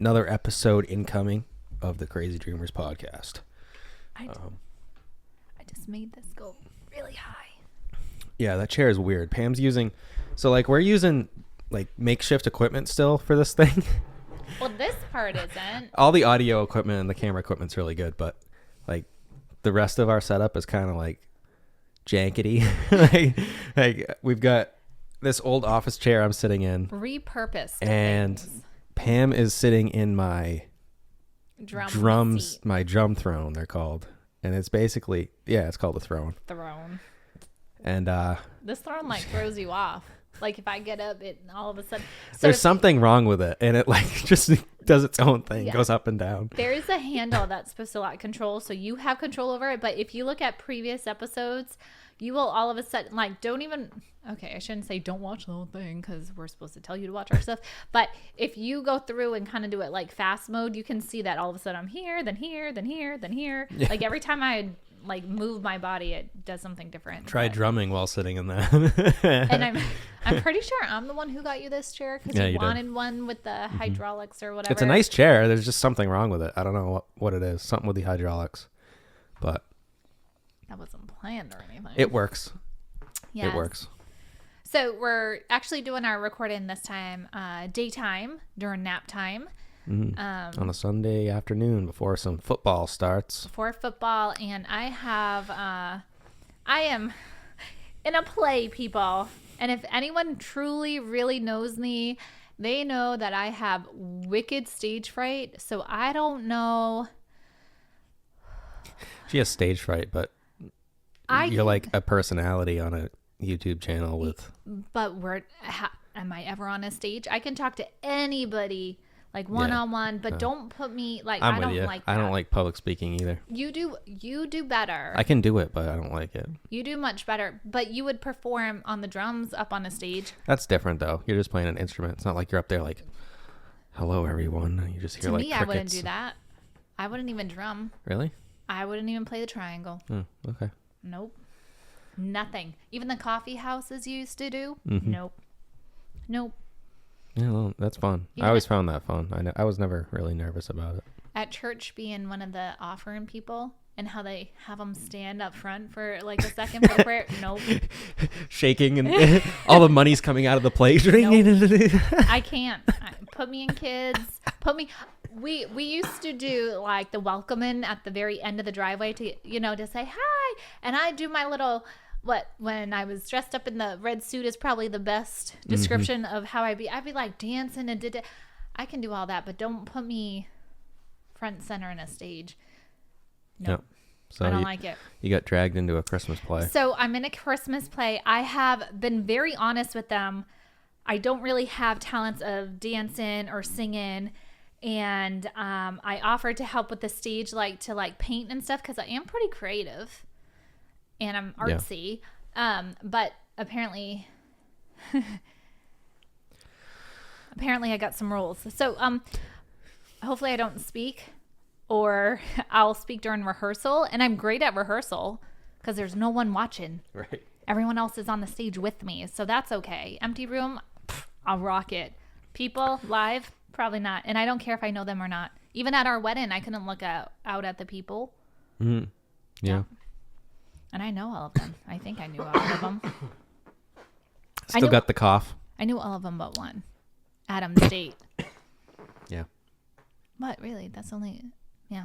another episode incoming of the Crazy Dreamers podcast. I just made this go really high. Yeah, that chair is weird. Pam's using, so like we're using like makeshift equipment still for this thing. Well, this part isn't. All the audio equipment and the camera equipment's really good, but like the rest of our setup is kind of like jankety. like we've got this old office chair I'm sitting in, repurposed, and things. Pam is sitting in my drums, seat. my drum throne, they're called, and it's basically it's called a throne. And this throne like throws you off. Like if I get up, it all of a sudden there's something wrong with it, and it like just does its own thing, goes up and down. There is a handle that's supposed to lock control, so you have control over it. But if you look at previous episodes, you will all of a sudden like I shouldn't say don't watch the whole thing because we're supposed to tell you to watch our stuff. But if you go through and kind of do it like fast mode, you can see that all of a sudden I'm here, then here, then here, then here. Yeah. Like every time I like move my body, it does something different. Try drumming while sitting in that. And I'm pretty sure I'm the one who got you this chair because you wanted one with the hydraulics or whatever. It's a nice chair. There's just something wrong with it. I don't know what it is. Something with the hydraulics, but that wasn't planned or anything. It works. Yes. It works. So we're actually doing our recording this time daytime during nap time. Mm-hmm. On a Sunday afternoon before some football starts. Before football, and I am in a play, people. And if anyone truly really knows me, they know that I have wicked stage fright. So I don't know. She has stage fright, but you're like a personality on a YouTube channel with. But am I ever on a stage? I can talk to anybody. Like one-on-one, but don't put me like I don't like that. I don't like public speaking either. You do better. I can do it, but I don't like it. You do much better, but you would perform on the drums up on a stage. That's different though. You're just playing an instrument. It's not like you're up there like, "Hello everyone." You just hear like crickets. I wouldn't do that. I wouldn't even drum. Really? I wouldn't even play the triangle. Oh, okay. Nope. Nothing. Even the coffee houses used to do. Mm-hmm. Nope. Yeah, well, that's fun. I always found that fun. I was never really nervous about it. At church, being one of the offering people and how they have them stand up front for like a second for the prayer. Nope. Shaking and all the money's coming out of the plate. Nope. I can't. Put me in kids. We used to do like the welcoming at the very end of the driveway to say hi, and I do my little. When I was dressed up in the red suit is probably the best description of how I'd be like dancing and I can do all that, but don't put me front center in a stage. No, yep. So I don't like it. You got dragged into a Christmas play. So I'm in a Christmas play. I have been very honest with them. I don't really have talents of dancing or singing. And I offered to help with the stage, like to like paint and stuff, because I am pretty creative. And I'm artsy, but apparently I got some rules. So hopefully I don't speak, or I'll speak during rehearsal. And I'm great at rehearsal because there's no one watching. Right. Everyone else is on the stage with me, so that's okay. Empty room, I'll rock it. People live, probably not. And I don't care if I know them or not. Even at our wedding, I couldn't look out at the people. Mm-hmm. Yeah. And I know all of them. I think I knew all of them. Still got the cough. I knew all of them but one. Adam's date. Yeah. What? Really? That's only... Yeah.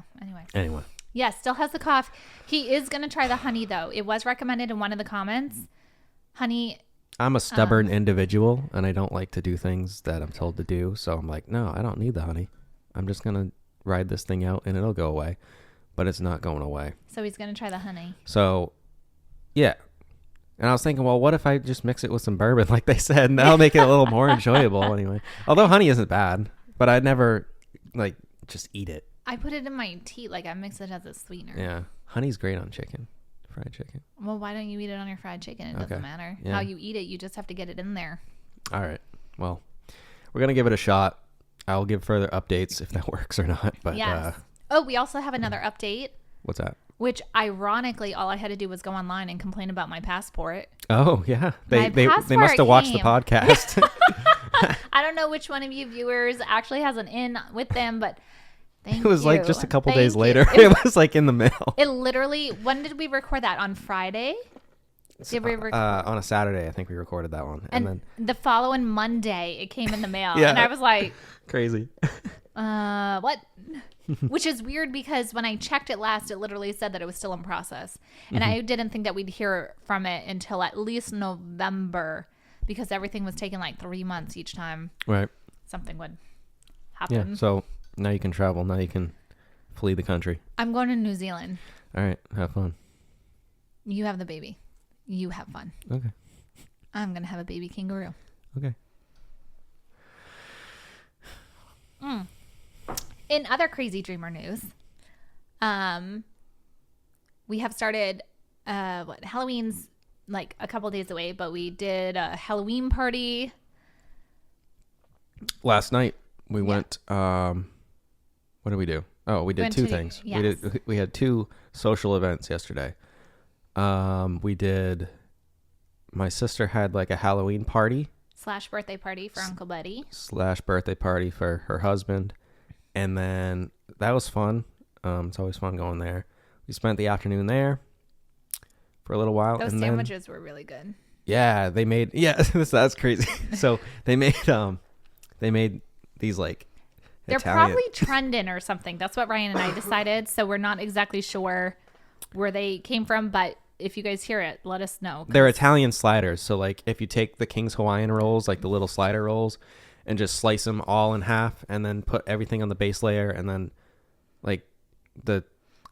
Anyway. Yeah, still has the cough. He is going to try the honey, though. It was recommended in one of the comments. Honey... I'm a stubborn individual, and I don't like to do things that I'm told to do. So I'm like, no, I don't need the honey. I'm just going to ride this thing out, and it'll go away. But it's not going away. So he's going to try the honey. So... Yeah. And I was thinking, well, what if I just mix it with some bourbon, like they said, and that'll make it a little more enjoyable anyway. Although honey isn't bad, but I'd never, like, just eat it. I put it in my tea, like I mix it as a sweetener. Yeah. Honey's great on chicken, fried chicken. Well, why don't you eat it on your fried chicken? It doesn't matter. Yeah. How you eat it, you just have to get it in there. All right. Well, we're going to give it a shot. I'll give further updates if that works or not. But yes. We also have another update. What's that? Which, ironically, all I had to do was go online and complain about my passport. Oh, yeah. They must have watched the podcast. I don't don't know which one of you viewers actually has an in with them, but thank you. It was like just a couple days Thank later. you. It was like in the mail. It literally, when did we record that? On Friday? Did we record? On a Saturday, I think we recorded that one. And then the following Monday, it came in the mail. Yeah. And I was like, crazy. what? Which is weird because when I checked it last, it literally said that it was still in process. And I didn't think that we'd hear from it until at least November because everything was taking like 3 months each time Right. something would Yeah. happen. So now you can travel. Now you can flee the country. I'm going to New Zealand. All right. Have fun. You have the baby. You have fun. Okay. I'm going to have a baby kangaroo. Okay. In other crazy dreamer news, we have started Halloween's like a couple days away, but we did a Halloween party. Last night we went. What did we do? Oh, we did Went two to- things. yes. We had two social events yesterday. We did. My sister had like a Halloween party / birthday party for Uncle Buddy. / birthday party for her husband, and then that was fun. It's always fun going there. We spent the afternoon there for a little while. Those and sandwiches were really good. Then, yeah, they made that's crazy. So they made these like They're Italian. probably trending or something. That's what Ryan and I decided. So we're not exactly sure where they came from, but if you guys hear it, let us know. They're Italian sliders. So like if you take the King's Hawaiian rolls, like the little slider rolls, and just slice them all in half and then put everything on the base layer and then like the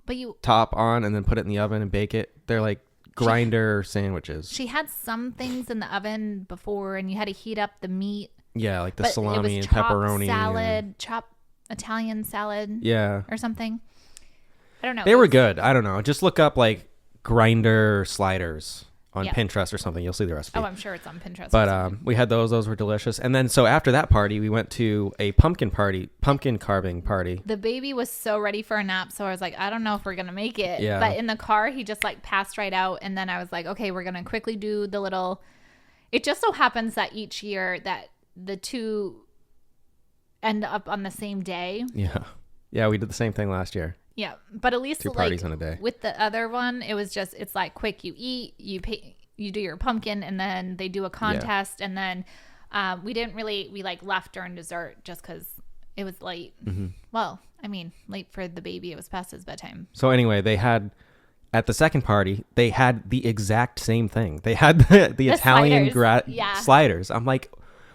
But you top on and then put it in the oven and bake it. They're like grinder sandwiches. she had some things in the oven before and you had to heat up the meat. Yeah, like the But salami it was and chopped pepperoni. salad, chopped Italian salad Yeah. or something. I don't know. They were good. I don't know. Just look up like grinder sliders on Yeah. Pinterest or something. You'll see the recipe. Oh, I'm sure it's on Pinterest. But we had those. Those were delicious. And then so after that party, we went to a pumpkin carving party. the baby was so ready for a nap, so I was like, I don't know if we're gonna make it. Yeah. But in the car, he just like passed right out, and then I was like, okay, we're gonna quickly do the little. It just so happens that each year that the two end up on the same day. Yeah. Yeah, we did the same thing last year. Yeah, but at least Two like parties in a day. with the other one, it was just it's like quick. You eat, you pay, you do your pumpkin, and then they do a contest, and then we like left during dessert just because it was late. Mm-hmm. Well, I mean, late for the baby. It was past his bedtime. So anyway, they had at the second party, they had the exact same thing. They had the Italian sliders. sliders. I'm like,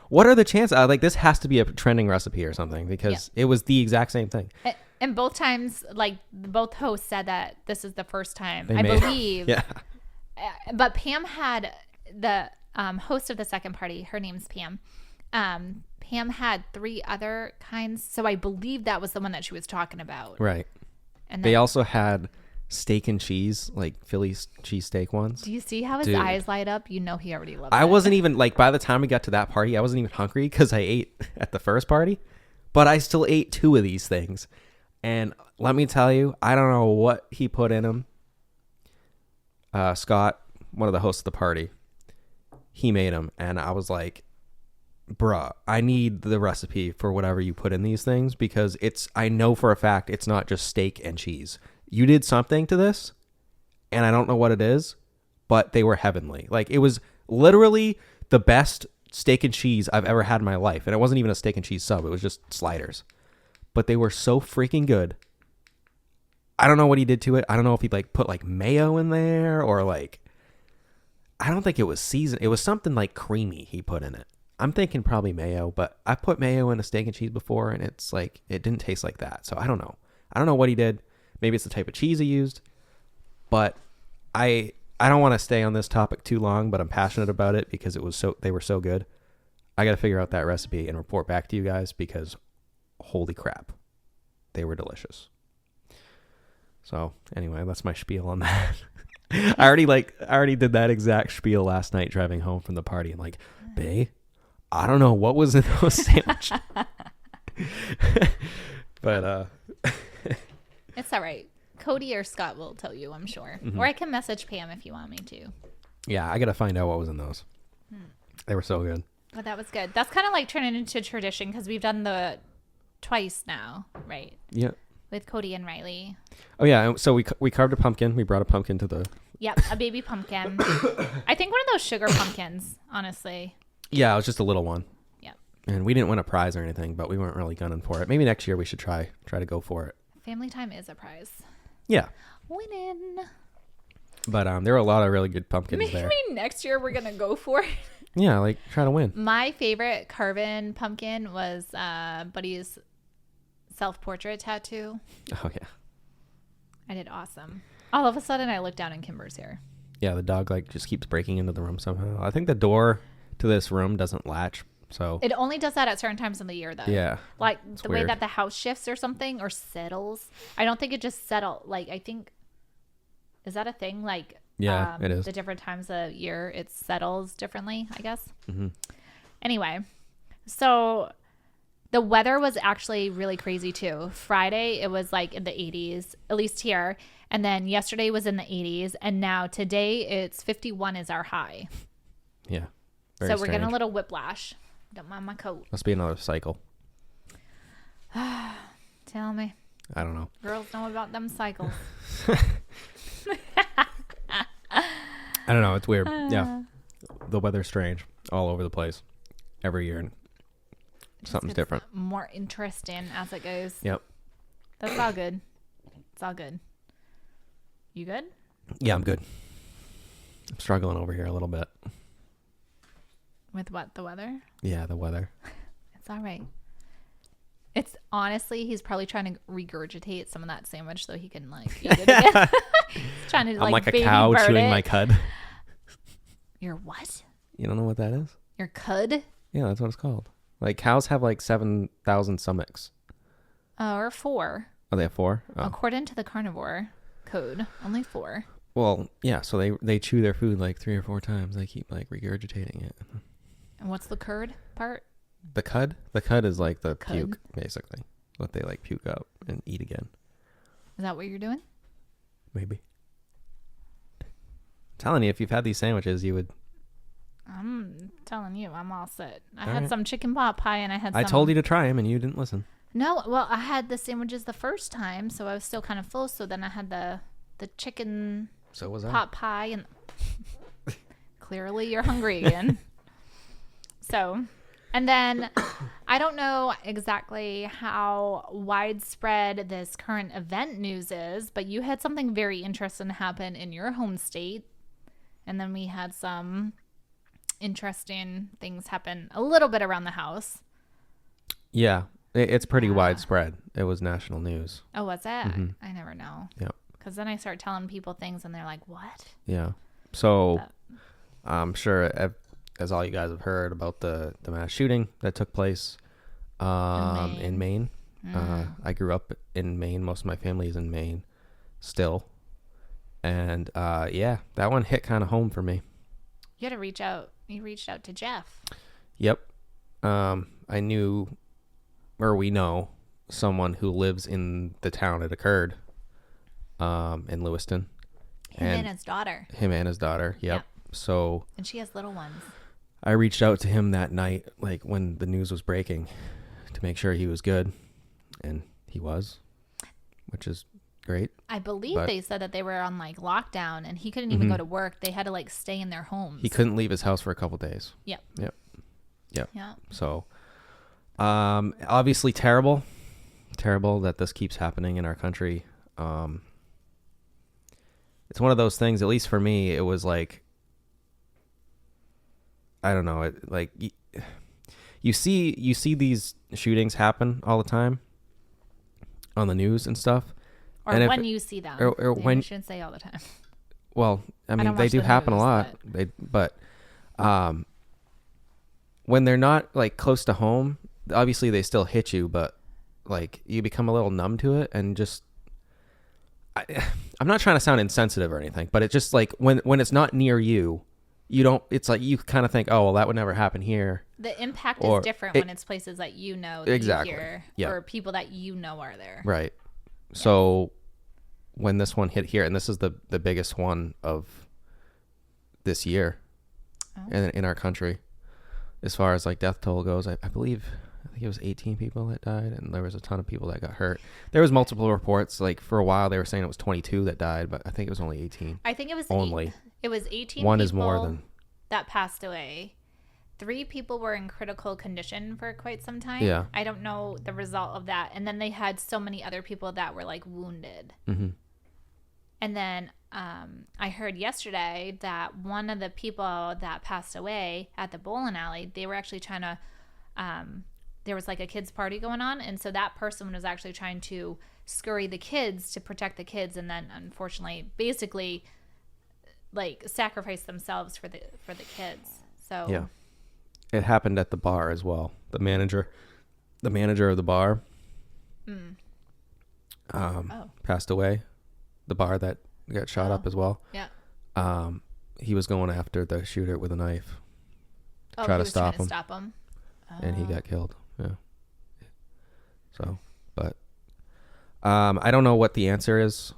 what are the chances? Like this has to be a trending recipe or something because it was the exact same thing. And both times, like both hosts said that this is the first time, They I made- believe. Yeah. But Pam had the host of the second party. Her name's Pam. Pam had 3 other kinds, so I believe that was the one that she was talking about. Right. And They then, also had steak and cheese, like Philly cheesesteak ones. do you see how his Dude. eyes light up? You know he already loves it. I wasn't even like by the time we got to that party, I wasn't even hungry because I ate at the first party, but I still ate 2 of these things. And let me tell you, I don't know what he put in them. Scott, one of the hosts of the party, he made them, and I was like, bruh, I need the recipe for whatever you put in these things because I know for a fact it's not just steak and cheese. You did something to this, and I don't know what it is, but they were heavenly. Like it was literally the best steak and cheese I've ever had in my life. And it wasn't even a steak and cheese sub. It was just sliders, but they were so freaking good. I don't know what he did to it. I don't know if he like put like mayo in there or like, I don't think it was seasoned. It was something like creamy he put in it. I'm thinking probably mayo, but I put mayo in a steak and cheese before and it's like, it didn't taste like that. So I don't know. I don't know what he did. Maybe it's the type of cheese he used, but I don't want to stay on this topic too long, but I'm passionate about it because they were so good. I got to figure out that recipe and report back to you guys because holy crap, they were delicious. So anyway, that's my spiel on that. I already did that exact spiel last night driving home from the party and like, bae, I don't know what was in those sandwiches. But It's all right. Cody or Scott will tell you, I'm sure. Mm-hmm. Or I can message Pam if you want me to. yeah, I got to find out what was in those. They were so good. But that was good. That's kind of like turning into tradition because we've done the twice now, right? Yeah. With Cody and Riley. Oh yeah. So we carved a pumpkin. We brought a pumpkin to the. Yep, a baby pumpkin. I think one of those sugar pumpkins, honestly. Yeah, it was just a little one. Yep. And we didn't win a prize or anything, but we weren't really gunning for it. Maybe next year we should try to go for it. Family time is a prize. Yeah. Winning. But there were a lot of really good pumpkins there. Maybe next year we're gonna go for it. Yeah, like try to win. My favorite carven pumpkin was Buddy's self-portrait tattoo. Oh yeah. I did awesome. All of a sudden, I looked down and Kimber's here. Yeah, the dog like just keeps breaking into the room somehow. I think the door to this room doesn't latch, so It only does that at certain times of the year, though. yeah. Like the way weird. that the house shifts or something or settles. I don't think it just settle. Like I think, is that a thing? Like Yeah, it is. The different times of year it settles differently, I guess. Mm-hmm. Anyway, so the weather was actually really crazy too. Friday it was like in the 80s, at least here, and then yesterday was in the 80s, and now today it's 51 is our high. Yeah. So Very we're getting a strange. little whiplash. Don't mind my coat. Must be another cycle. Tell me. I don't know. Girls know about them cycles. I don't know. It's weird. Yeah. The weather's strange all over the place every year. Something's It's different. more interesting as it goes. Yep. That's all good. It's all good. You good? Yeah, I'm good. I'm struggling over here a little bit. With what? The weather? Yeah, the weather. It's all right. It's honestly, he's probably trying to regurgitate some of that sandwich so he can like eat it again. He's trying to I'm like a baby cow bird chewing it. my cud. Your what? You don't know what that is? Your cud? Yeah, that's what it's called. Like cows have like 7,000 stomachs. Or 4. Oh, they have 4? Oh. According to the carnivore code, only 4. Well, yeah, so they chew their food like 3 or 4 times. They keep like regurgitating it. And what's the curd part? The cud? The cud is like the Cud. puke, basically. What they like puke up and eat again. Is that what you're doing? Maybe. I'm telling you, if you've had these sandwiches, you would. I'm telling you, I'm all set. I All had right. some chicken pot pie and I had some. I told you to try them and you didn't listen. No, well, I had the sandwiches the first time, so I was still kind of full. So then I had the chicken So was I. pot pie, and clearly you're hungry again. So, and then I don't know exactly how widespread this current event news is, but you had something very interesting happen in your home state, and then we had some interesting things happen a little bit around the house. Yeah, it's pretty Yeah. widespread. It was national news. Oh, was it? Mhm. I never know. Yep. Because then I start telling people things and they're like, what? Yeah. So But- I'm sure, as all you guys have heard about the mass shooting that took place in Maine. I grew up in Maine. Most of my family is in Maine still. And yeah, that one hit kind of home for me. You had to reach out. You reached out to Jeff. Yep. I knew, or we know, someone who lives in the town it occurred, in Lewiston. Him and his daughter. Him and his daughter. Yep. Yep. So And she has little ones. I reached out to him that night, like when the news was breaking, to make sure he was good. And he was, which is great. I believe But- they said that they were on like lockdown and he couldn't even go to work. They had to like stay in their homes. He couldn't leave his house for a couple days. Yep. Yep. Yeah. So, obviously terrible that this keeps happening in our country. It's one of those things, at least for me, it was like, I don't know, it like you see these shootings happen all the time on the news and stuff. Or And if- when you see them. or Maybe when- you shouldn't say all the time. Well, I mean, don't they watch do the happen a news, lot. But when they're not like close to home, obviously they still hit you, but like you become a little numb to it and just. I'm not trying to sound insensitive or anything, but it's just like when it's not near you, you don't. It's like you kind of think, oh well, that would never happen here. The impact Or is different it- when it's places that you know that Exactly. you hear Yeah. or people that you know are there. Right. So when this one hit here, and this is the biggest one of this year Oh. in our country, as far as like death toll goes, I believe I think it was 18 people that died, and there was a ton of people that got hurt. There was multiple reports. Like for a while, they were saying it was 22 that died, but I think it was only 18. I think it was only. It was 18. One people is more than that passed away. 3 people were in critical condition for quite some time. Yeah. I don't know the result of that. And then they had so many other people that were like wounded. Mm-hmm. And then I heard yesterday that one of the people that passed away at the bowling alley, they were actually trying to, there was like a kids party going on. And so that person was actually trying to scurry the kids to protect the kids. And then unfortunately, basically like sacrifice themselves for the kids. So yeah. It happened at the bar as well. The manager of the bar passed away. The bar that got shot up as well. Yeah. He was going after the shooter with a knife to try to stop him. And he got killed. Yeah. So, but I don't know what the answer is.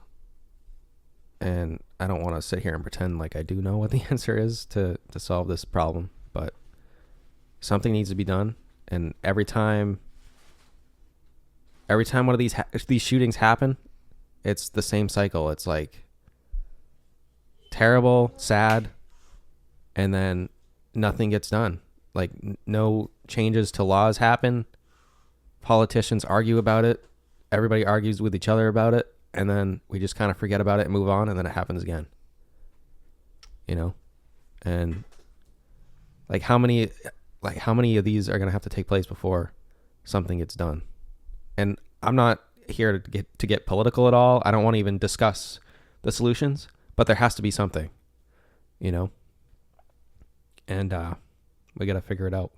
And I don't want to sit here and pretend like I do know what the answer is to solve this problem. But something needs to be done. And every time one of these shootings happen, it's the same cycle. It's like terrible, sad, and then nothing gets done. Like no changes to laws happen. Politicians argue about it. Everybody argues with each other about it. And then we just kind of forget about it and move on. And then it happens again. You know? And like how many of these are going to have to take place before something gets done? And I'm not here to get political at all. I don't want to even discuss the solutions, but there has to be something, you know? And we got to figure it out.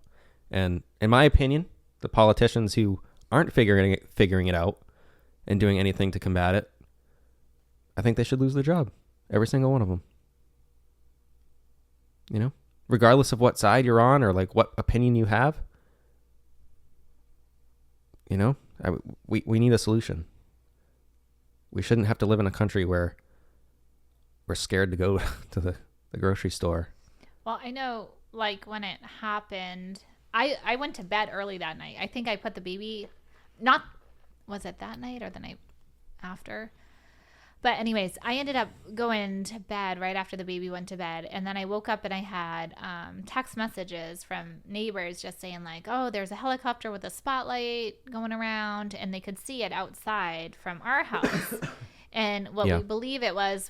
And in my opinion, the politicians who aren't figuring it out and doing anything to combat it, I think they should lose their job. Every single one of them. You know? Regardless of what side you're on or like what opinion you have, you know, we need a solution. We shouldn't have to live in a country where we're scared to go to the grocery store. Well, I know like when it happened, I went to bed early that night. I think I put the baby, was it that night or the night after? But anyways, I ended up going to bed right after the baby went to bed. And then I woke up and I had text messages from neighbors just saying like, oh, there's a helicopter with a spotlight going around. And they could see it outside from our house. And what we believe it was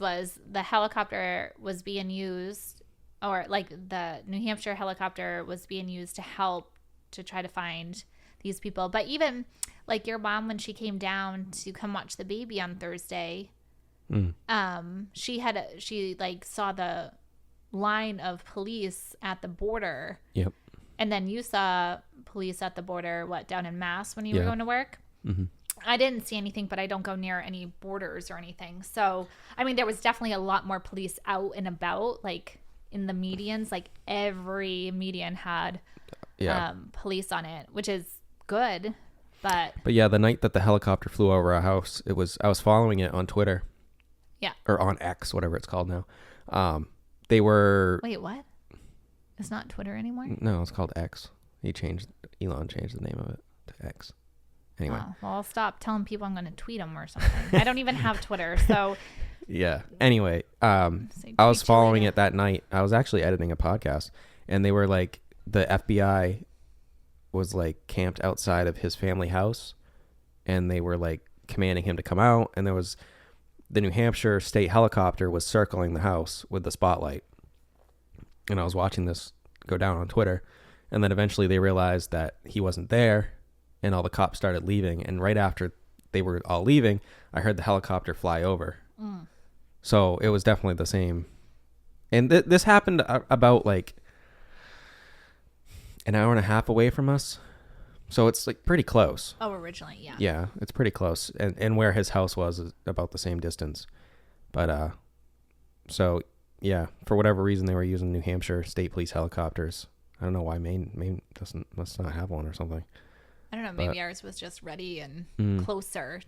the helicopter was being used, or like the New Hampshire helicopter was being used to help to try to find these people. But even like your mom, when she came down to come watch the baby on Thursday, she like saw the line of police at the border. Yep. And then you saw police at the border, down in Mass when you were going to work? Mm-hmm. I didn't see anything, but I don't go near any borders or anything. So, I mean, there was definitely a lot more police out and about, like in the medians. Like every median had police on it, which is good. But yeah, the night that the helicopter flew over our house, I was following it on Twitter. Yeah. Or on X, whatever it's called now. They were... Wait, what? It's not Twitter anymore? No, it's called X. Elon changed the name of it to X. Anyway. Oh, well, I'll stop telling people I'm going to tweet them or something. I don't even have Twitter, so... Yeah. Anyway, I was following it that night. I was actually editing a podcast, and they were like, the FBI was like camped outside of his family house, and they were like commanding him to come out, and there was... The New Hampshire state helicopter was circling the house with the spotlight. And I was watching this go down on Twitter. And then eventually they realized that he wasn't there. And all the cops started leaving. And right after they were all leaving, I heard the helicopter fly over. So it was definitely the same. And this happened about like an hour and a half away from us. So it's like pretty close. Oh, originally, yeah. Yeah, it's pretty close. And where his house was is about the same distance. But, so, yeah, for whatever reason, they were using New Hampshire state police helicopters. I don't know why Maine must not have one or something. I don't know. Maybe ours was just ready and closer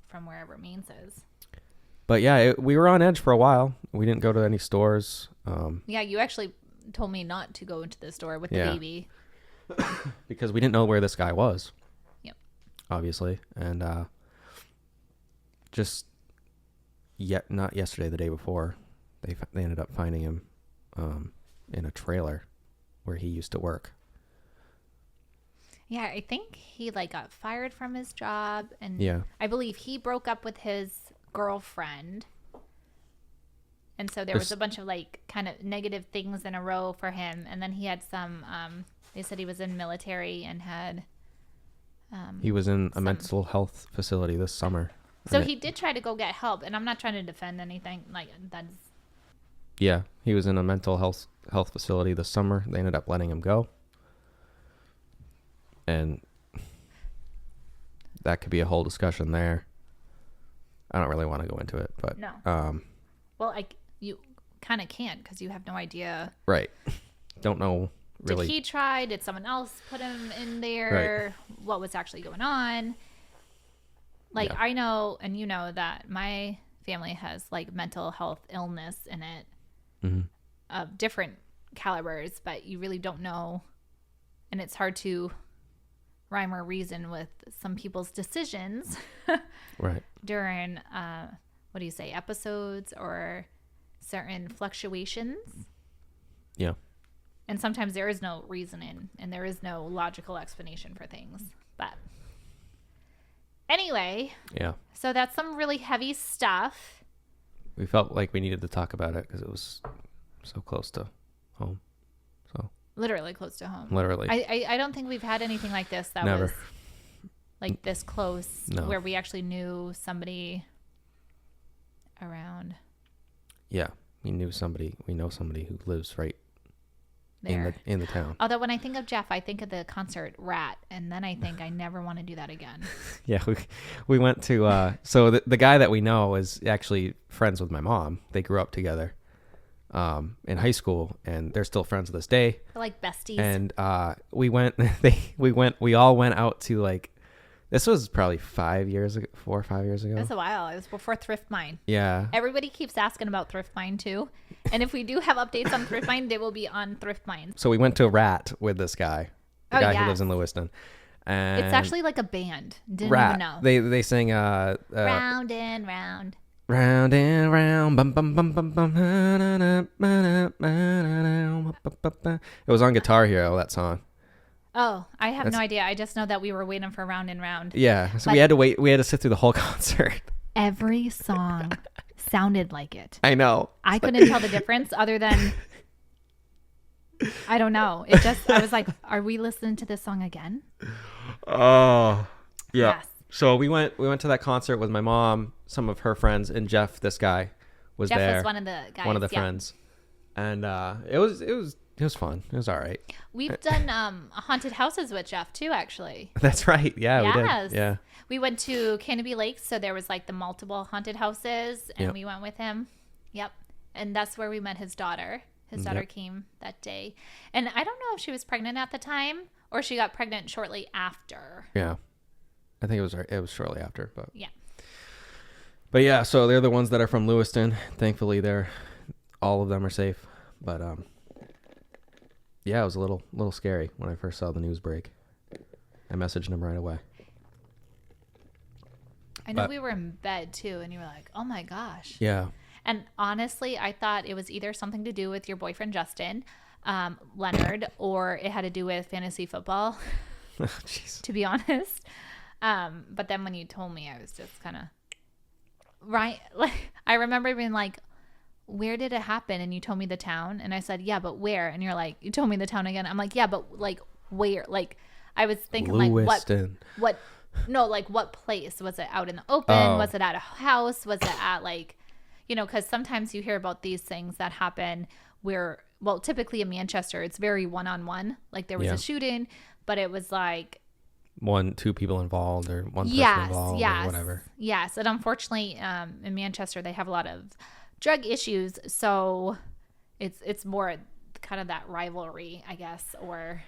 from wherever Maine's is. But, yeah, we were on edge for a while. We didn't go to any stores. Yeah, you actually told me not to go into the store with the baby. because we didn't know where this guy was. Yep. Obviously, and just yet not yesterday, the day before, they ended up finding him in a trailer where he used to work. Yeah, I think he like got fired from his job, and Yeah. I believe he broke up with his girlfriend. And so there was a bunch of like kind of negative things in a row for him. And then he had some, they said he was in military and had. He was in a mental health facility this summer. So he did try to go get help. And I'm not trying to defend anything. Like, that's. Yeah, he was in a mental health facility this summer. They ended up letting him go. And that could be a whole discussion there. I don't really want to go into it, but. No. Well, you kind of can't because you have no idea. Right. Don't know really. Did he try? Did someone else put him in there? Right. What was actually going on? Like, yeah. I know, and you know, that my family has like mental health illness in it, mm-hmm. of different calibers, but you really don't know. And it's hard to rhyme or reason with some people's decisions. Right. During, what do you say, episodes or certain fluctuations. Yeah. And sometimes there is no reasoning and there is no logical explanation for things. But anyway. Yeah. So that's some really heavy stuff. We felt like we needed to talk about it because it was so close to home. So literally close to home. Literally. I don't think we've had anything like this that Never. was like this close. No. Where we actually knew somebody around. Yeah. We know somebody who lives right there in the town. Although when I think of Jeff, I think of the concert Rat, and then I think I never want to do that again. Yeah, we went to so the guy that we know is actually friends with my mom. They grew up together in high school, and they're still friends to this day. They're like besties. And we all went out to like, this was probably 4 or 5 years ago. That's a while. It was before Thrift Mine. Yeah. Everybody keeps asking about Thrift Mine too. And if we do have updates on Thrift Mine, they will be on Thrift Mine. So we went to Rat with this guy, the guy who lives in Lewiston. And it's actually like a band. Didn't Rat. even know. They sing round and round. Round and round. Bum, bum, bum, bum, bum. It was on Guitar Hero, that song. Oh, I have no idea. I just know that we were waiting for Round and Round. Yeah. So we had to wait. We had to sit through the whole concert. Every song sounded like it. I know. I couldn't tell the difference other than, I don't know. I was like, are we listening to this song again? Oh, yeah. Yes. So we went to that concert with my mom, some of her friends, and Jeff, this guy, was there. Jeff was one of the guys. One of the friends. And it was fun. It was all right. We've done haunted houses with Jeff too, actually. That's right. Yeah, yes. We did. Yeah. We went to Canopy Lakes, so there was like the multiple haunted houses, and we went with him. Yep. And that's where we met his daughter. His daughter came that day. And I don't know if she was pregnant at the time or she got pregnant shortly after. Yeah. I think it was shortly after, but yeah. But yeah, so they're the ones that are from Lewiston. Thankfully, all of them are safe. But yeah, it was a little scary when I first saw the news break. I messaged him right away. I know we were in bed too, and you were like, "Oh my gosh." Yeah. And honestly, I thought it was either something to do with your boyfriend Justin, Leonard, or it had to do with fantasy football. Jeez. To be honest. But then when you told me, I was just kind of right. Like I remember being like, where did it happen? And you told me the town, and I said, yeah, but where? And you're like, you told me the town again. I'm like, yeah, but like where? Like I was thinking Lewiston. like what place? Was it out in the open? Oh. Was it at a house? Was it at like, because sometimes you hear about these things that happen where, well, typically in Manchester, it's very one-on-one. Like there was a shooting, but it was like 1-2 people involved or one person involved or whatever. Yes. And unfortunately, in Manchester, they have a lot of drug issues. So it's more kind of that rivalry, I guess, or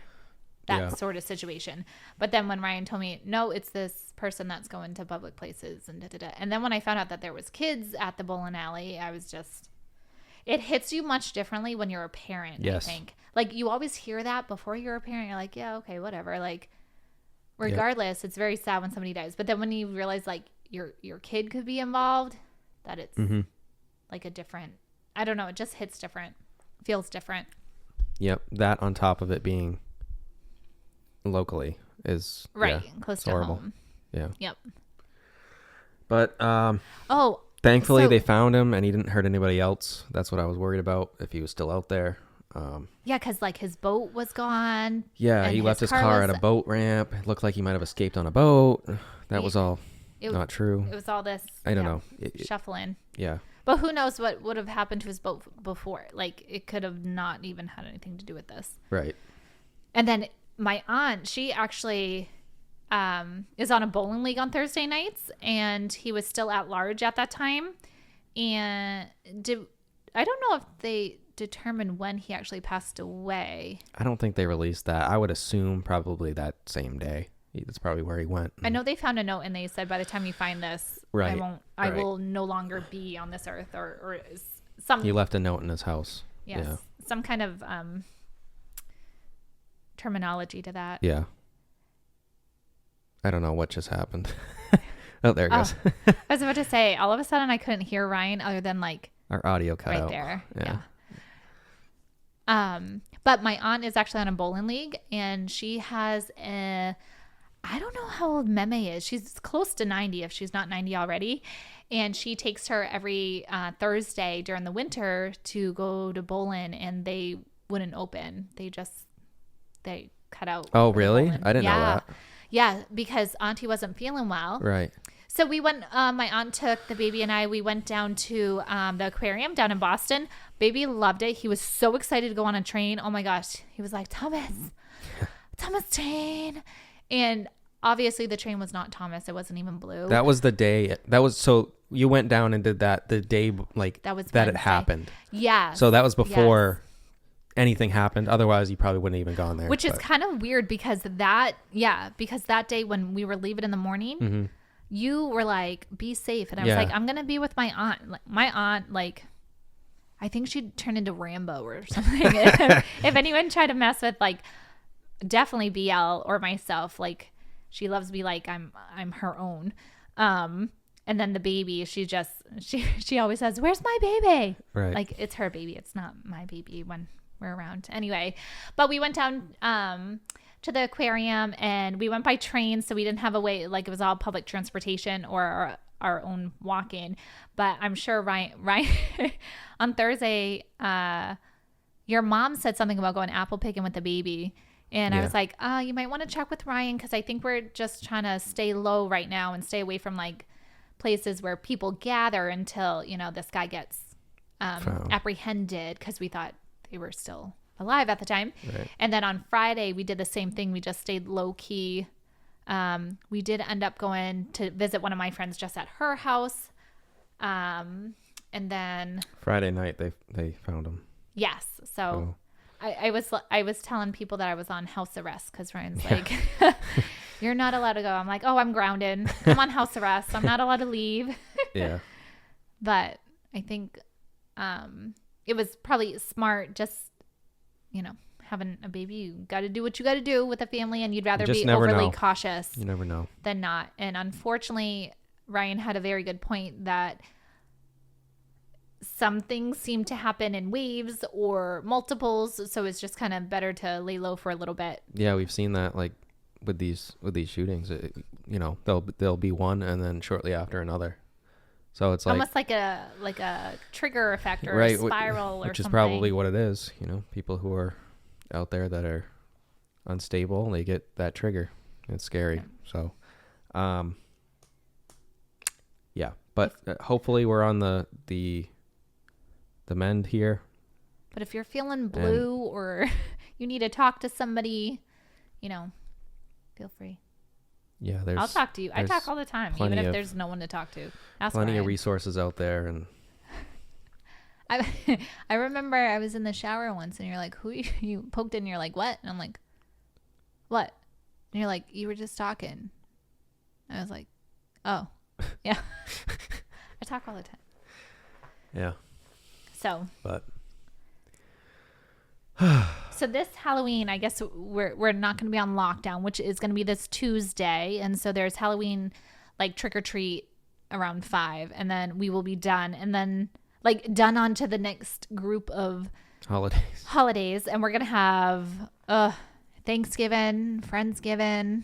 that sort of situation. But then when Ryan told me, no, it's this person that's going to public places and da-da-da. And then when I found out that there was kids at the bowling alley, I was just, it hits you much differently when you're a parent. Yes. I think like you always hear that before you're a parent. You're like, yeah, okay, whatever. Like regardless, it's very sad when somebody dies. But then when you realize like your kid could be involved, that it's like a different, I don't know, it just hits different, feels different. Yep. That on top of it being locally is close to horrible. home. Yeah. Yep. But thankfully they found him and he didn't hurt anybody else. That's what I was worried about, if he was still out there. Yeah, because like his boat was gone. Yeah, he left his car at a boat ramp. It looked like he might have escaped on a boat. That was all not true. It was all this. I don't know. Shuffling. Yeah. But who knows what would have happened to his boat before? Like it could have not even had anything to do with this. Right. And then my aunt, she actually is on a bowling league on Thursday nights, and he was still at large at that time. And I don't know if they determined when he actually passed away. I don't think they released that. I would assume probably that same day. That's probably where he went. I know they found a note and they said, by the time you find this, I will no longer be on this earth, or some. He left a note in his house. Yes, yeah. Some kind of terminology to that. Yeah. I don't know what just happened. Oh, there it goes. I was about to say, all of a sudden I couldn't hear Ryan other than like our audio cut right out. There. Yeah. But my aunt is actually on a bowling league, and she has I don't know how old Meme is. She's close to 90 if she's not 90 already. And she takes her every Thursday during the winter to go to bowling, and they wouldn't open. They cut out. Oh, really? I didn't know that. Yeah, because Auntie wasn't feeling well. Right. So we went, my aunt took the baby and I, we went down to the aquarium down in Boston. Baby loved it. He was so excited to go on a train. Oh my gosh. He was like, Thomas train. And obviously the train was not Thomas. It wasn't even blue. That was the day. So you went down and did that the day like that it happened. Yeah. So that was before anything happened. Otherwise you probably wouldn't have even gone there. Which is kind of weird because that day when we were leaving in the morning, you were like, be safe. And I was like, I'm going to be with my aunt. Like, my aunt, like, I think she'd turn into Rambo or something. If anyone tried to mess with, like, definitely BL or myself, like, she loves me like I'm her own. And then the baby, she always says, where's my baby? Right. Like, it's her baby. It's not my baby when we're around. Anyway, but we went down to the aquarium, and we went by train, so we didn't have a way, like it was all public transportation or our own walk-in. But I'm sure Ryan on Thursday, your mom said something about going apple picking with the baby, and I was like, you might want to check with Ryan, because I think we're just trying to stay low right now and stay away from like places where people gather until this guy gets apprehended, because we thought they were still alive at the time. Right. And then on Friday we did the same thing. We just stayed low key. We did end up going to visit one of my friends just at her house. And then Friday night they found him. Yes. So I was telling people that I was on house arrest, because Ryan's like, you're not allowed to go. I'm like, oh, I'm grounded. I'm on house arrest. I'm not allowed to leave. Yeah. But I think it was probably smart, just having a baby, you got to do what you got to do with a family, and you'd rather be overly cautious. You never know. Than not. And unfortunately, Ryan had a very good point that some things seem to happen in waves or multiples, so it's just kind of better to lay low for a little bit. Yeah, we've seen that like with these shootings. There'll be one, and then shortly after another. So it's like almost like a trigger effect or right, a spiral, which or is something. probably what it is. People who are out there that are unstable, they get that trigger. It's scary. So, yeah. But hopefully we're on the mend here. But if you're feeling blue or you need to talk to somebody, feel free. Yeah, I'll talk to you. I talk all the time, even if there's no one to talk to. Plenty of resources out there, and I remember I was in the shower once, and you're like, "Who you poked in?" And you're like, "What?" And I'm like, "What?" And you're like, "You were just talking." I was like, "Oh, yeah." I talk all the time. Yeah. So, But so this Halloween, I guess we're not going to be on lockdown, which is going to be this Tuesday. And so there's Halloween, like trick or treat around 5. And then we will be done. And then like done on to the next group of holidays. And we're going to have Thanksgiving, Friendsgiving.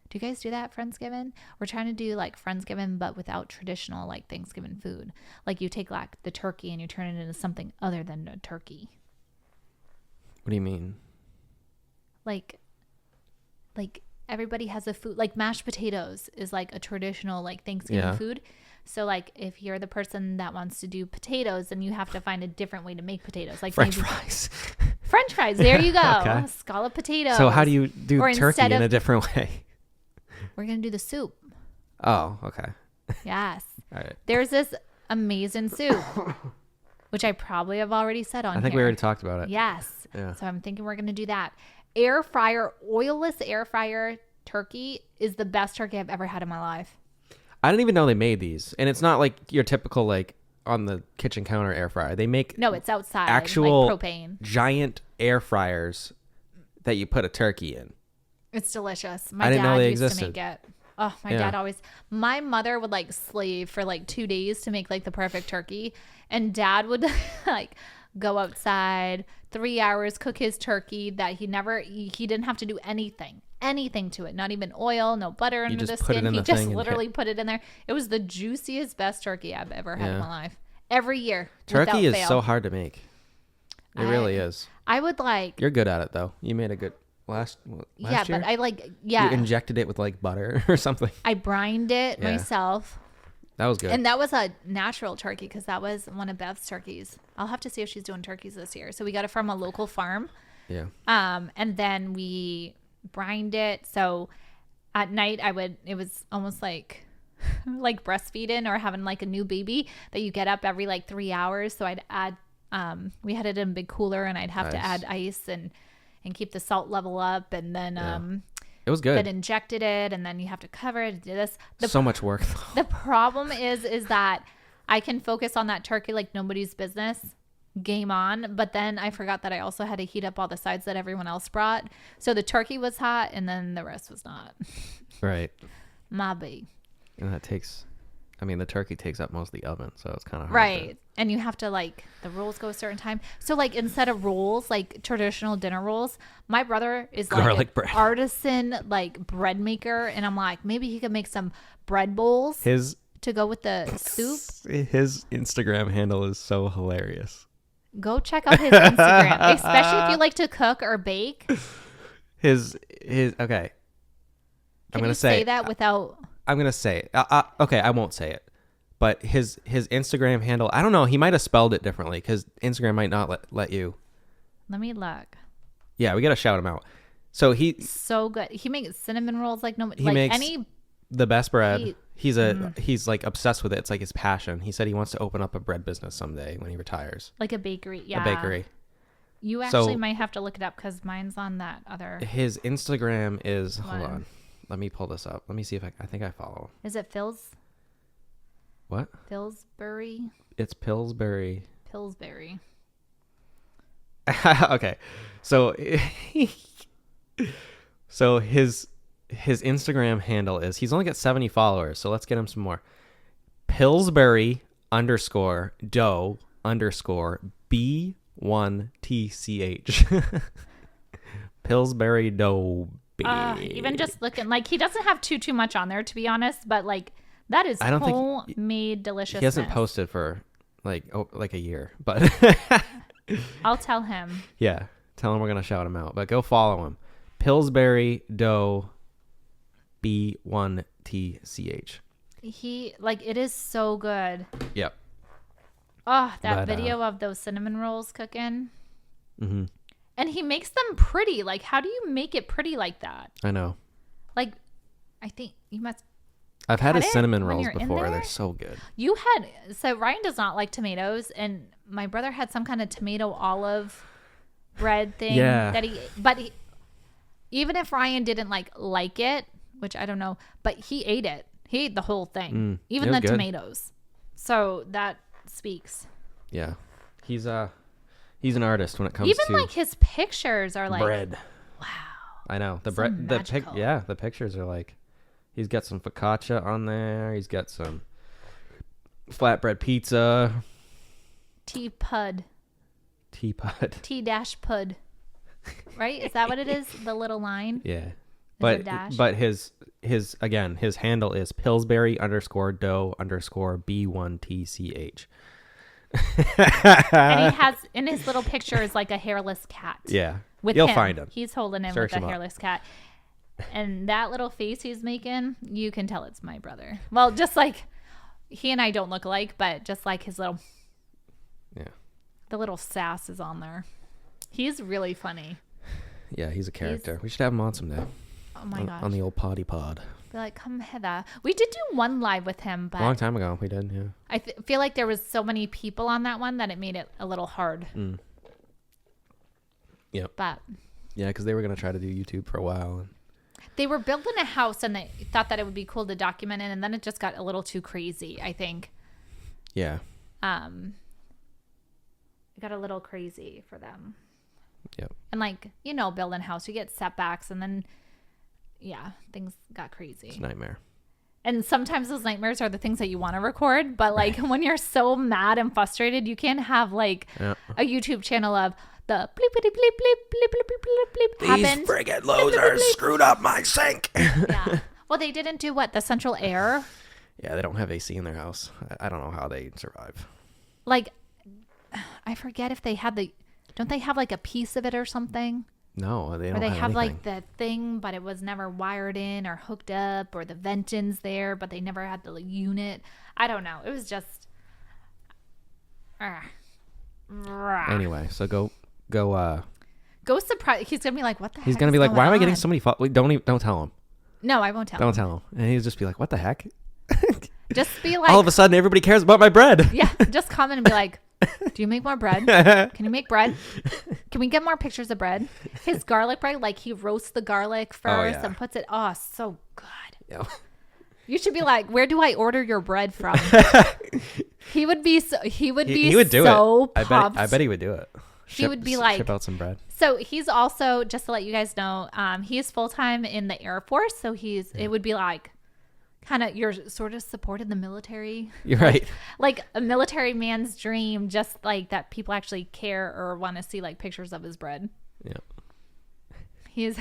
Do you guys do that, Friendsgiving? We're trying to do like Friendsgiving, but without traditional like Thanksgiving food. Like you take like the turkey and you turn it into something other than a turkey. what do you mean? Like everybody has a food, like mashed potatoes is like a traditional like Thanksgiving food. So like if you're the person that wants to do potatoes, then you have to find a different way to make potatoes. Like French fries. French fries. There you go. Okay. Scallop potatoes. So how do you do Or turkey in a different way? We're going to do the soup. Oh, okay. Yes. All right. There's this amazing soup, which I probably have already said on here. I think we already talked about it. Yes. Yeah. So I'm thinking we're going to do that. Air fryer, oilless air fryer turkey is the best turkey I've ever had in my life. I didn't even know they made these. And it's not like your typical like on the kitchen counter air fryer. They make No, it's outside. actual like propane. giant air fryers that you put a turkey in. It's delicious. I My didn't know dad they used existed. to make it. Oh, my dad always. My mother would like slave for like 2 days to make like the perfect turkey, and dad would like go outside 3 hours, cook his turkey that he didn't have to do anything to it, not even oil, no butter under the skin. He just literally put it in there. It was the juiciest, best turkey I've ever had in my life. Every year, turkey is fail. so hard to make. It really is. I would like. You're good at it though. You made a good last Yeah, year? but I like. You injected it with like butter or something. I brined it myself. That was good. And that was a natural turkey because that was one of Beth's turkeys. I'll have to see if she's doing turkeys this year. So we got it from a local farm. Yeah. And then we brined it. So at night it was almost like like breastfeeding or having like a new baby that you get up every like 3 hours. So I'd add we had it in a big cooler and I'd have to add ice and keep the salt level up, and then it was good. Then injected it, and then you have to cover it. Do this. So much work though. The problem is that I can focus on that turkey like nobody's business. Game on. But then I forgot that I also had to heat up all the sides that everyone else brought. So the turkey was hot and then the rest was not. Right. Maybe. And that takes, the turkey takes up most of the oven, so it's kind of hard. Right. And you have to like, the rolls go a certain time. So like instead of rolls, like traditional dinner rolls, my brother is like garlic an bread. artisan like bread maker. And I'm like, maybe he could make some bread bowls to go with the soup. His Instagram handle is so hilarious. Go check out his Instagram, especially if you like to cook or bake. His okay. Can you say that without? I'm gonna say it. Okay, I won't say it. But his Instagram handle, I don't know. He might have spelled it differently because Instagram might not let you. Let me look. Yeah, we gotta shout him out. So so good. He makes cinnamon rolls like nobody. He like makes any the best bread. He's like obsessed with it. It's like his passion. He said he wants to open up a bread business someday when he retires. Like a bakery. Yeah. A bakery. You actually might have to look it up because mine's on that other. His Instagram is one. Hold on. Let me pull this up. Let me see if I think I follow him. Is it Phil's? What? Pillsbury. It's Pillsbury. Pillsbury. Okay. So his Instagram handle is, he's only got 70 followers, so let's get him some more. Pillsbury _dough _B1TCH. Pillsbury dough. Even just looking, like he doesn't have too much on there, to be honest, but like that is homemade deliciousness. He hasn't posted for like a year, but I'll tell him. Yeah, tell him we're gonna shout him out, but go follow him. Pillsbury dough B1TCH. He like it is so good. Yep. Oh, that video of those cinnamon rolls cooking. Mm-hmm. And he makes them pretty. Like, how do you make it pretty like that? I know. Like, I think you must. I've had his cinnamon rolls before. They're so good. So Ryan does not like tomatoes, and my brother had some kind of tomato olive bread thing even if Ryan didn't like it, which I don't know, but he ate it. He ate the whole thing, even the tomatoes. So that speaks. Yeah. He's an artist when it comes Even to like his pictures are like bread. wow. I know the So bread. magical. The pictures are like. He's got some focaccia on there. He's got some flatbread pizza. Teapud. Teapot. T-pud. Right? Is that what it is? The little line? Yeah. Is there a dash? But his handle is Pillsbury_dough_B1TCH. And he has in his little picture is like a hairless cat. Yeah. With You'll him. find him. He's holding him Search with him a up. hairless cat. And that little face he's making, you can tell it's my brother. Well, just like he and I don't look alike, but just like his little the little sass is on there. He's really funny. Yeah, he's a character. We should have him on someday. Oh my gosh. On the old potty pod. Be like, come hither. We did do one live with him, but A long time ago, we did, yeah. I feel like there was so many people on that one that it made it a little hard. Yep. But Yeah, because they were going to try to do YouTube for a while. they were building a house and they thought that it would be cool to document it, and then it just got a little too crazy, I think. Yeah. It got a little crazy for them. Yep. And like, building a house, you get setbacks, and then things got crazy. It's a nightmare. And sometimes those nightmares are the things that you want to record, but like when you're so mad and frustrated, you can't have like a YouTube channel of the bleep bleep bleep bleep bleep bleep bleep bleep happened. These friggin' losers screwed up my sink. Yeah. Well, they didn't do what? The central air? Yeah, they don't have AC in their house. I don't know how they survive. Like, I forget if they had don't they have like a piece of it or something? No, they don't. Or they have anything. like the thing, but it was never wired in or hooked up, or the vent-in's there, but they never had the unit. I don't know. It was just. Anyway, so go. Go surprise. He's gonna be like, "What the heck?" He's gonna be like, "Why am I getting so many?" Don't tell him. No, I won't tell. Don't tell him. And he'll just be like, "What the heck?" Just be like, all of a sudden, everybody cares about my bread. yeah. Just comment and be like, "Do you make more bread? Can you make bread? Can we get more pictures of bread?" His garlic bread, like he roasts the garlic first and puts it. Oh, so good. Yeah. You should be like, "Where do I order your bread from?" He would be so. He would be He would do so it. pumped. I bet he would do it. He would be like, ship out some bread. So he's also, just to let you guys know, he's full time in the Air Force. So it would be like, kind of, you're sort of supporting the military. You're right. Like a military man's dream, just like that people actually care or want to see like pictures of his bread. Yeah. He's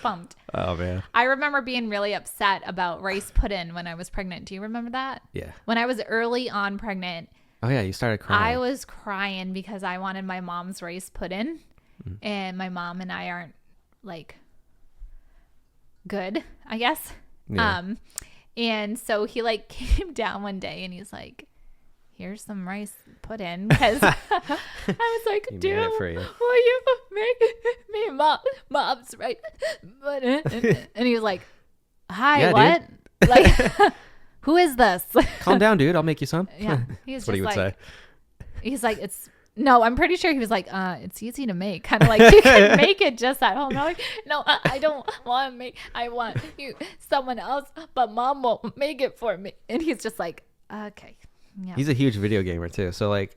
pumped. Oh man. I remember being really upset about rice pudding when I was pregnant. Do you remember that? Yeah. When I was early on pregnant. Oh yeah, you started crying. I was crying because I wanted my mom's rice pudding, and my mom and I aren't like good, I guess. Yeah. And so he like came down one day and he's like, "Here's some rice pudding," because I was like, He "Dude, made it for you. will you make me mom's rice pudding?" And he was like, "Hi, Yeah, what? dude. Like, who is this?" Calm down, dude. I'll make you some. Yeah, he's That's what he would say. He's like, no, I'm pretty sure he was like, it's easy to make. Kind of like, you can make it just at home. I'm like, no, I don't want to make, I want someone else, but mom won't make it for me. And he's just like, okay. Yeah. He's a huge video gamer too. So like,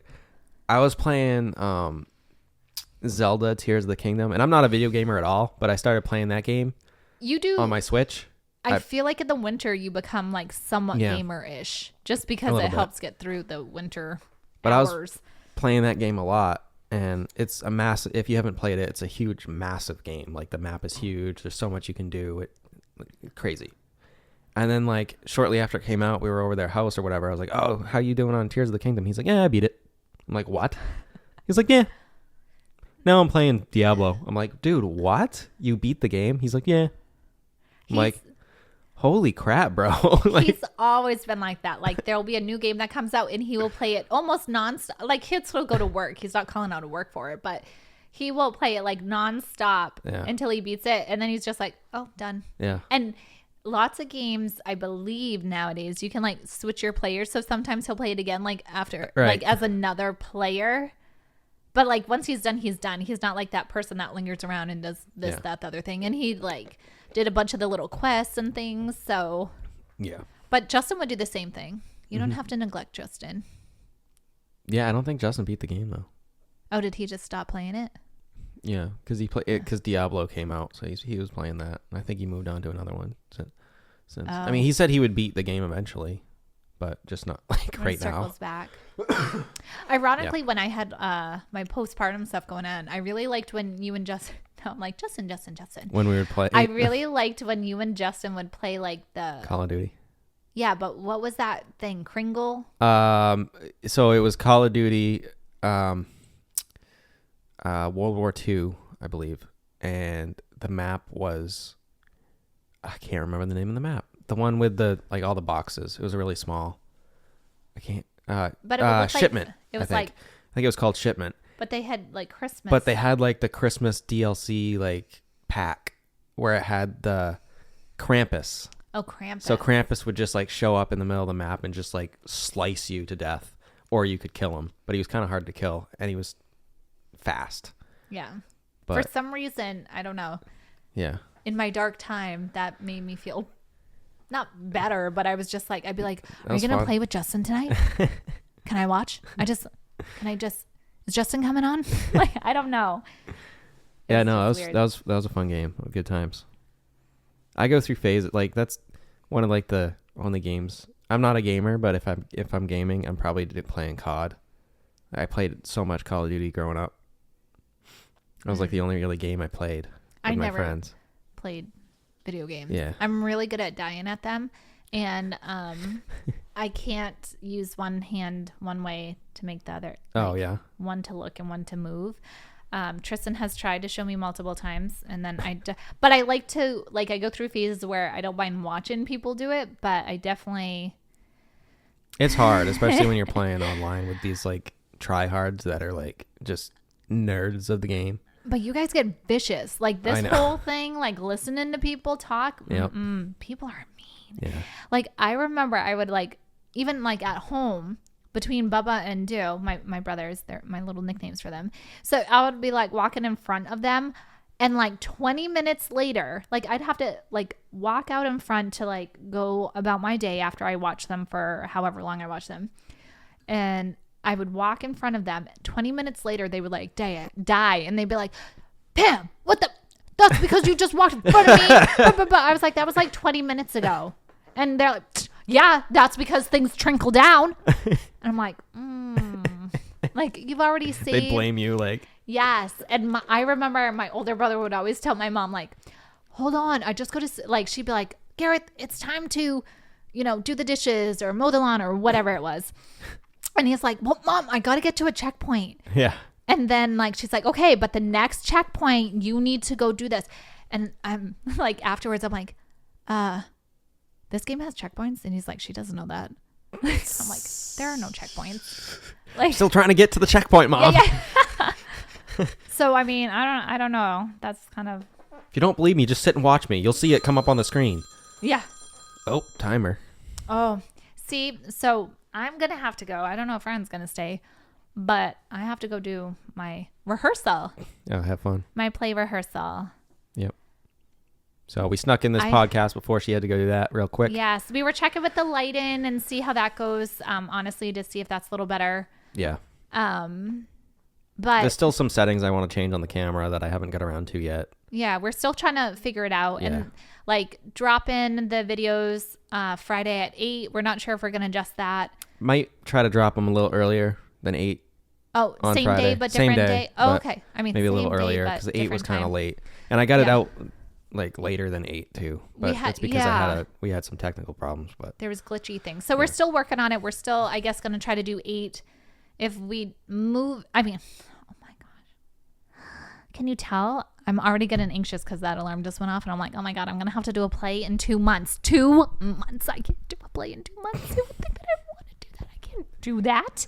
I was playing Zelda Tears of the Kingdom, and I'm not a video gamer at all, but I started playing that game You do. on my Switch. I feel like in the winter you become like somewhat gamer-ish just because little it bit. helps get through the winter But hours. I was playing that game a lot, and it's a massive, if you haven't played it, it's a huge, massive game. Like the map is huge. There's so much you can do. Crazy. And then like shortly after it came out, we were over their house or whatever. I was like, "Oh, how you doing on Tears of the Kingdom?" He's like, "Yeah, I beat it." I'm like, "What?" He's like, "Yeah. Now I'm playing Diablo." I'm like, "Dude, what? You beat the game?" He's like, "Yeah." I'm like, holy crap, bro. Like, he's always been like that. Like there'll be a new game that comes out and he will play it almost nonstop. Like he'll still go to work. He's not calling out to work for it, but he will play it like nonstop until he beats it. And then he's just like, oh, done. yeah. And lots of games, I believe nowadays, you can like switch your players. So sometimes he'll play it again, like after, like as another player. But like once he's done, he's done. He's not like that person that lingers around and does this, that, the other thing. And he like did a bunch of the little quests and things. So yeah. but Justin would do the same thing. You don't have to neglect Justin. Yeah, I don't think Justin beat the game though. Oh, did he just stop playing it? Yeah, because he played it because Diablo came out, so he was playing that. And I think he moved on to another one since. I mean, he said he would beat the game eventually, but just not like right now. Circles back. Ironically, when I had my postpartum stuff going on, I really liked when you and Justin. I'm like Justin. When we would play, I really liked when you and Justin would play like the Call of Duty. Yeah, but what was that thing? Kringle? So it was Call of Duty, World War II, I believe, and the map was, I can't remember the name of the map. The one with the like all the boxes. It was really small. I can't. But it was Shipment. Like, it was I think it was called Shipment. But they had like Christmas. But they had like the Christmas DLC like pack where it had the Krampus. Oh, Krampus. So Krampus would just like show up in the middle of the map and just like slice you to death, or you could kill him. But he was kind of hard to kill, and he was fast. Yeah. But, for some reason, I don't know. Yeah. In my dark time, that made me feel not better, but I was just like, I'd be like, "Are you gonna play with Justin tonight? Can I watch? Is Justin coming on?" Like, I don't know. Yeah, no, that was a fun game. Good times. I go through phases. Like that's one of like the only games. I'm not a gamer, but if I'm gaming, I'm probably playing COD. I played so much Call of Duty growing up. It was like the only really game I played with my friends. Played video games. Yeah. I'm really good at dying at them, and I can't use one hand one way to make the other. Oh yeah. One to look and one to move. Tristan has tried to show me multiple times, and then but I like to I go through phases where I don't mind watching people do it, but I definitely. It's hard, especially when you're playing online with these like tryhards that are like just nerds of the game. But you guys get vicious. Like this whole thing, like listening to people talk. Yep. People are mean. Yeah. Like I remember I would even at home between Bubba and Do, my brothers, they're my little nicknames for them. So I would be walking in front of them, and 20 minutes later, I'd have to walk out in front to go about my day after I watch them for however long I watch them. And I would walk in front of them. 20 minutes later, they would die. And they'd be like, Pam, what the? That's because you just walked in front of me. I was like, that was 20 minutes ago. And they're like, yeah, that's because things trickle down. And I'm like, you've already saved. They blame you Yes. And I remember my older brother would always tell my mom, hold on. I just go to, she'd be like, Garrett, it's time to, do the dishes or mow the lawn or whatever it was. And he's like, well, Mom, I got to get to a checkpoint. Yeah. And then she's like, okay, but the next checkpoint, you need to go do this. And I'm afterwards, I'm like, this game has checkpoints? And he's like, she doesn't know that. I'm like, there are no checkpoints. Still trying to get to the checkpoint, Mom. Yeah. So, I mean, I don't know. That's kind of. If you don't believe me, just sit and watch me. You'll see it come up on the screen. Yeah. Oh, timer. Oh, see, so I'm going to have to go. I don't know if Ryan's going to stay, but I have to go do my rehearsal. Oh, have fun. My play rehearsal. Yep. So we snuck in this podcast before she had to go do that real quick. Yes. We were checking with the lighting and see how that goes, honestly, to see if that's a little better. Yeah. But there's still some settings I want to change on the camera that I haven't got around to yet. Yeah, we're still trying to figure it out. Yeah. And drop in the videos Friday at 8. We're not sure if we're going to adjust that. Might try to drop them a little earlier than 8. Oh, on same Friday. day but different day. Oh, okay. I mean, maybe a little earlier because 8 was kind of late. And I got it out later than 8 too. But it's because we had some technical problems. But there was glitchy things. So we're still working on it. We're still, I guess, going to try to do 8 if we move. I mean, oh my gosh. Can you tell? I'm already getting anxious because that alarm just went off. And I'm like, oh my God, I'm going to have to do a play in 2 months. 2 months. I can't do a play in 2 months. Who would think that I want to do that? I can't do that.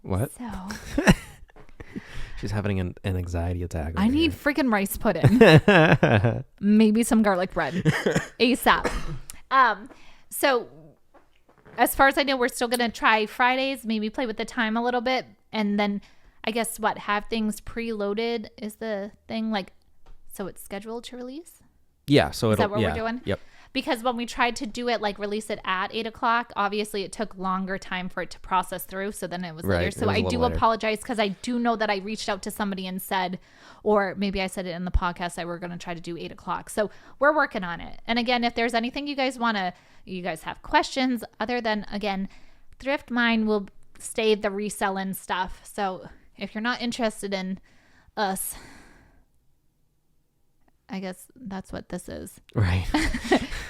What? So she's having an anxiety attack. I need freaking rice pudding. Maybe some garlic bread. ASAP. So as far as I know, we're still going to try Fridays, maybe play with the time a little bit. And then I guess have things preloaded is the thing, so it's scheduled to release? Yeah. So is that what we're doing? Yep. because when we tried to do it, like release it at 8 o'clock, obviously it took longer time for it to process through. So then it was later. So I do apologize, because I do know that I reached out to somebody and said, or maybe I said it in the podcast, that we're going to try to do 8 o'clock. So we're working on it. And again, if there's anything you guys have questions other than, again, Thrift Mind will stay the reselling stuff. So if you're not interested in us, I guess that's what this is. Right.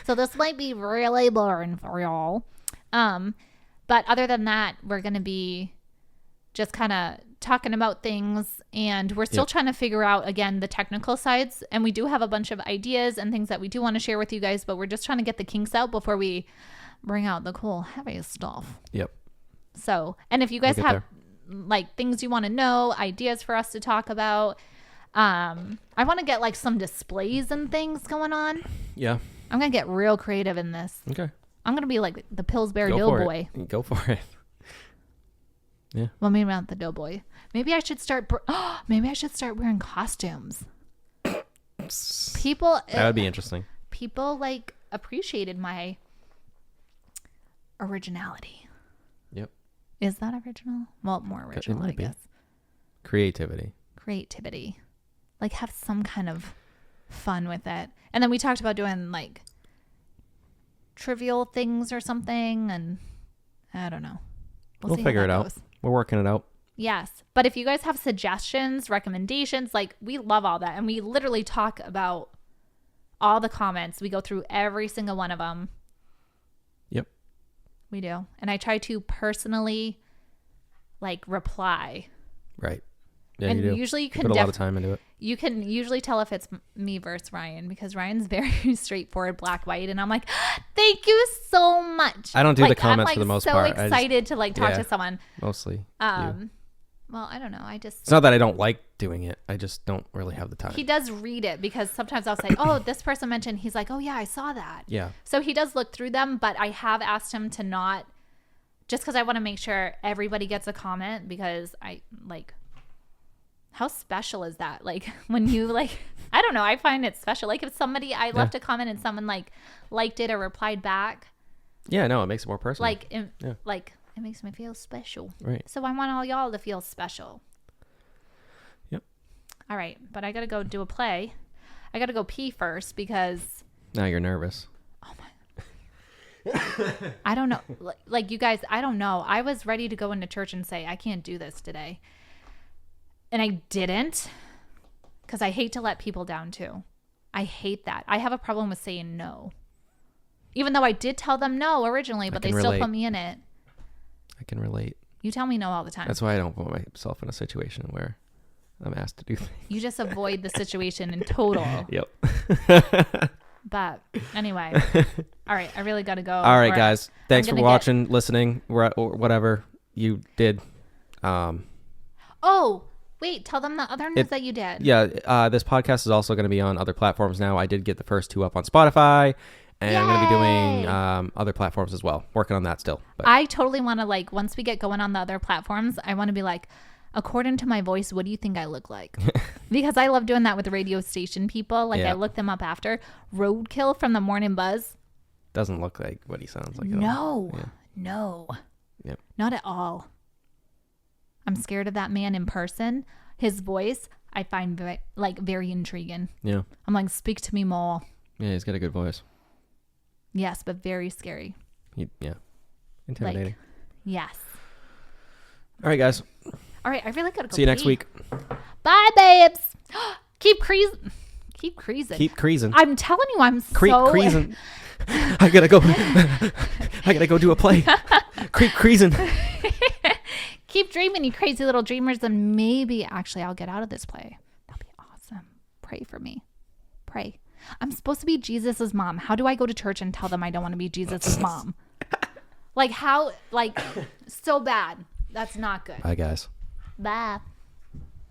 So this might be really boring for y'all. But other than that, we're going to be just kind of talking about things, and we're still trying to figure out, again, the technical sides. And we do have a bunch of ideas and things that we do want to share with you guys, but we're just trying to get the kinks out before we bring out the cool, heavy stuff. Yep. So, and if you guys have like things you want to know, ideas for us to talk about, I want to get like some displays and things going on. Yeah. I'm going to get real creative in this. Okay. I'm going to be like the Pillsbury Doughboy. Go for it. Yeah. Well, maybe not the Doughboy. Maybe I should start wearing costumes. People. That would be interesting. People like appreciated my originality. Yep. Is that original? Well, more original, I guess. Creativity. Like have some kind of fun with it. And then we talked about doing like trivial things or something, and I don't know. We'll figure it out. We're working it out. Yes. But if you guys have suggestions, recommendations, like we love all that. And we literally talk about all the comments. We go through every single one of them. Yep. We do. And I try to personally like reply. Right. Yeah, and you do. Usually you can put a lot of time into it. You can usually tell if it's me versus Ryan, because Ryan's very straightforward, black, white. And I'm like, thank you so much. I don't do the comments for the most part. I'm so excited to like talk to someone. Mostly. Well, I don't know. It's not that I don't like doing it. I just don't really have the time. He does read it, because sometimes I'll say, oh, this person mentioned, he's like, oh yeah, I saw that. Yeah. So he does look through them, but I have asked him to not, just because I want to make sure everybody gets a comment, because I like, how special is that? Like when you like, I don't know. I find it special. Like if somebody, I left a comment and someone like liked it or replied back. Yeah, no, it makes it more personal. Like, it makes me feel special. Right. So I want all y'all to feel special. Yep. All right. But I got to go do a play. I got to go pee first, because. Now you're nervous. Oh my. I don't know. Like you guys, I don't know. I was ready to go into church and say, I can't do this today. And I didn't, because I hate to let people down too. I hate that. I have a problem with saying no. Even though I did tell them no originally, but they still put me in it. I can relate. You tell me no all the time. That's why I don't put myself in a situation where I'm asked to do things. You just avoid the situation in total. Yep. But anyway. All right. I really got to go. All right, guys. Thanks for watching, listening, or whatever you did. Oh, wait, tell them the other news that you did. Yeah, this podcast is also going to be on other platforms now. I did get the first 2 up on Spotify, and I'm going to be doing other platforms as well. Working on that still. But I totally want to, like, once we get going on the other platforms, I want to be like, according to my voice, what do you think I look like? Because I love doing that with radio station people. Like, I look them up after. Roadkill from the Morning Buzz. Doesn't look like what he sounds like at all. Yeah. No. Yep. Not at all. I'm scared of that man in person. His voice, I find very intriguing. Yeah. I'm like, speak to me more. Yeah, he's got a good voice. Yes, but very scary. Intimidating. Like, yes. All right, guys. All right, I really gotta go. See you next week. Bye, babes. Keep creasing. Keep creasing. Keep creasing. I'm telling you, I'm creasing. I gotta go. I gotta go do a play. Creep creasing. Keep dreaming, you crazy little dreamers, and maybe actually I'll get out of this play. That'll be awesome. Pray for me. Pray. I'm supposed to be Jesus's mom. How do I go to church and tell them I don't want to be Jesus's mom? Like how? Like so bad. That's not good. Bye, guys. Bye.